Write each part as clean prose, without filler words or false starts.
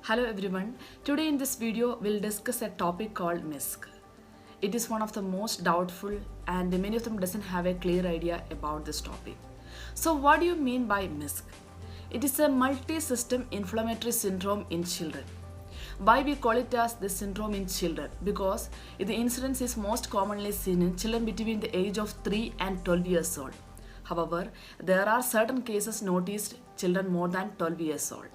Hello everyone. Today in this video we'll discuss a topic called MISC. It is one of the most doubtful and many of them doesn't have a clear idea about this topic. So what do you mean by MISC? It is a multi-system inflammatory syndrome in children. Why we call it as this syndrome in children? Because the incidence is most commonly seen in children between the age of 3 and 12 years old. However, there are certain cases noticed children more than 12 years old.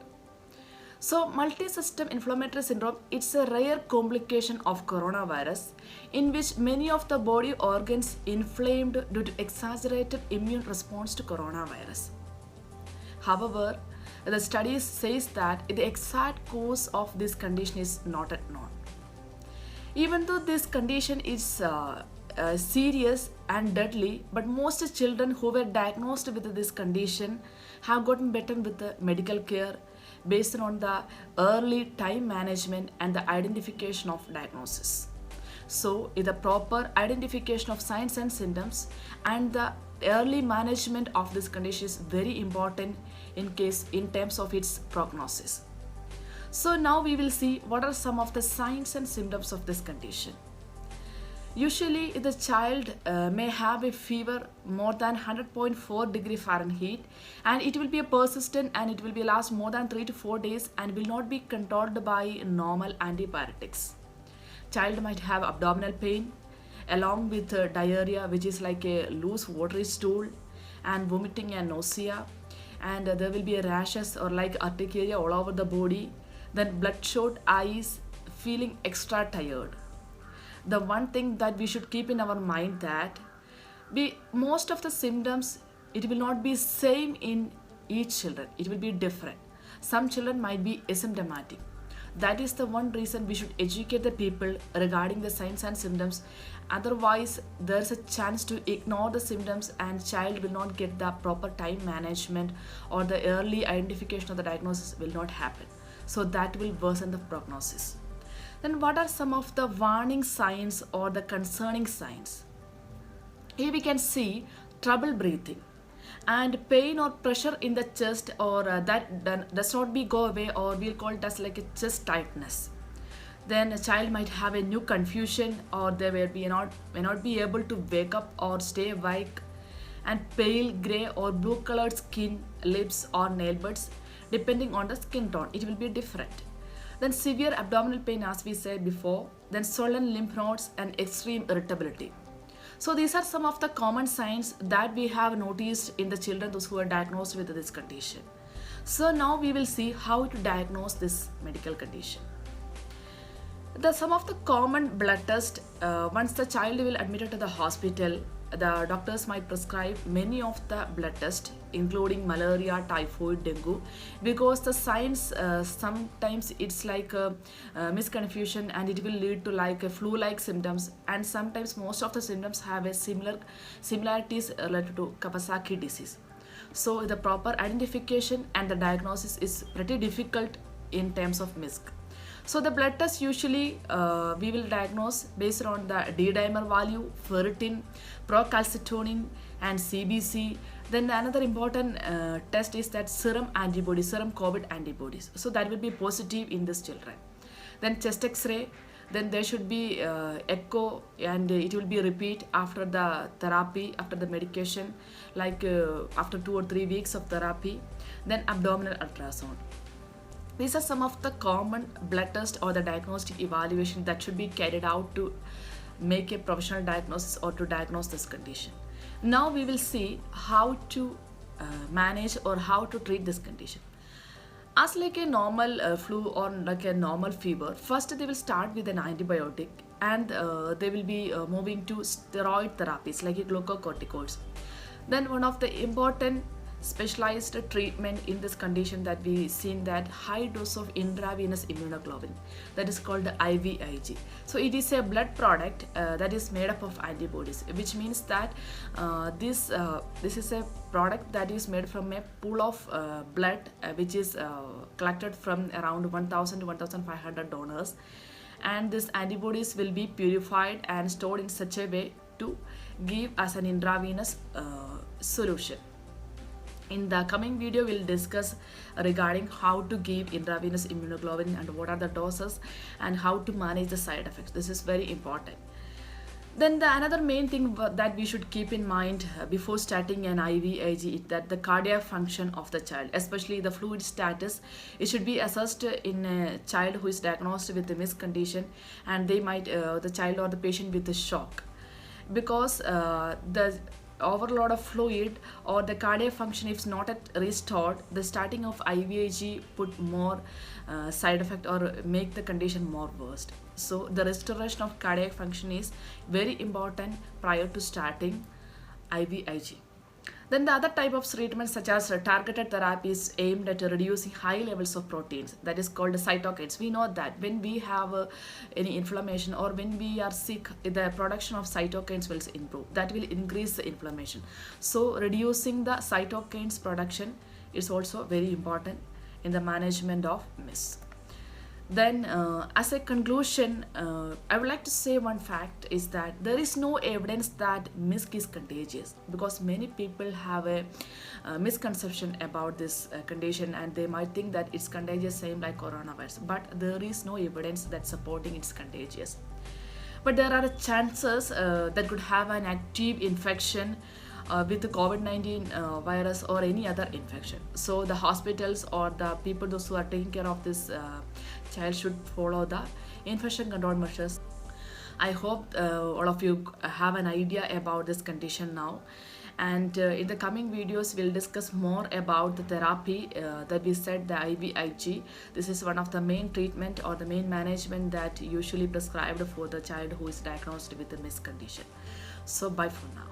So, multi-system inflammatory syndrome, it's a rare complication of coronavirus in which many of the body organs inflamed due to exaggerated immune response to coronavirus. However, the studies says that the exact cause of this condition is not yet known. Even though this condition is serious and deadly, but most children who were diagnosed with this condition have gotten better with the medical care based on the early time management and the identification of diagnosis. So, the proper identification of signs and symptoms and the early management of this condition is very important in terms of its prognosis. So now we will see what are some of the signs and symptoms of this condition. Usually the child may have a fever more than 100.4 degree Fahrenheit and it will be a persistent and it will be last more than 3 to 4 days and will not be controlled by normal antibiotics. Child might have abdominal pain along with diarrhea, which is like a loose watery stool, and vomiting and nausea, and there will be a rashes or like urticaria all over the body, then bloodshot eyes, feeling extra tired. The one thing that we should keep in our mind that most of the symptoms, it will not be same in each children, it will be different. Some children might be asymptomatic. That is the one reason we should educate the people regarding the signs and symptoms. Otherwise, there's a chance to ignore the symptoms and child will not get the proper time management or the early identification of the diagnosis will not happen. So that will worsen the prognosis. Then what are some of the warning signs or the concerning signs? Here we can see trouble breathing and pain or pressure in the chest, or that does not be go away, or we'll call it as like a chest tightness. Then a child might have a new confusion, or they may not be able to wake up or stay awake, and pale gray or blue colored skin, lips or nail buds, depending on the skin tone it will be different. Then severe abdominal pain, as we said before, then swollen lymph nodes and extreme irritability. So these are some of the common signs that we have noticed in the children, those who are diagnosed with this condition. So now we will see how to diagnose this medical condition. Some of the common blood tests, once the child will admitted to the hospital, the doctors might prescribe many of the blood tests, including malaria, typhoid, dengue, because the signs sometimes it's like a misconfusion and it will lead to like a flu-like symptoms, and sometimes most of the symptoms have a similarities related to Kawasaki disease. So the proper identification and the diagnosis is pretty difficult in terms of MISC. So the blood test usually we will diagnose based on the D-dimer value, ferritin, procalcitonin and CBC. Then another important test is that serum antibodies, serum COVID antibodies. So that will be positive in these children. Then chest X-ray, then there should be echo, and it will be repeat after the therapy, after the medication, like after 2 or 3 weeks of therapy. Then abdominal ultrasound. These are some of the common blood tests or the diagnostic evaluation that should be carried out to make a professional diagnosis or to diagnose this condition. Now we will see how to manage or how to treat this condition. As like a normal flu or like a normal fever, first they will start with an antibiotic, and they will be moving to steroid therapies like glucocorticoids. Then one of the important specialized treatment in this condition that we seen that high dose of intravenous immunoglobulin, that is called IVIG. So it is a blood product that is made up of antibodies, which means that this is a product that is made from a pool of blood which is collected from around 1000 to 1500 donors, and these antibodies will be purified and stored in such a way to give as an intravenous solution. In the coming video, we'll discuss regarding how to give intravenous immunoglobulin and what are the doses and how to manage the side effects. This is very important. Then the another main thing that we should keep in mind before starting an IVIG is that the cardiac function of the child, especially the fluid status, it should be assessed in a child who is diagnosed with a MIS condition, and they might the child or the patient with a shock, because the overload of fluid or the cardiac function if not at restored, the starting of IVIG put more side effect or make the condition more worse. So the restoration of cardiac function is very important prior to starting IVIG. Then the other type of treatments such as targeted therapies aimed at reducing high levels of proteins, that is called cytokines. We know that when we have any inflammation or when we are sick, the production of cytokines will improve. That will increase the inflammation. So reducing the cytokines production is also very important in the management of MIS. Then as a conclusion, I would like to say one fact is that there is no evidence that MISC is contagious, because many people have a misconception about this condition and they might think that it's contagious same like coronavirus, but there is no evidence that supporting it's contagious. But there are chances that could have an active infection with the COVID-19 virus or any other infection. So the hospitals or the people those who are taking care of this child should follow the infection control measures. I hope all of you have an idea about this condition now. And in the coming videos, we'll discuss more about the therapy that we said, the IVIG. This is one of the main treatment or the main management that usually prescribed for the child who is diagnosed with the MIS condition. So bye for now.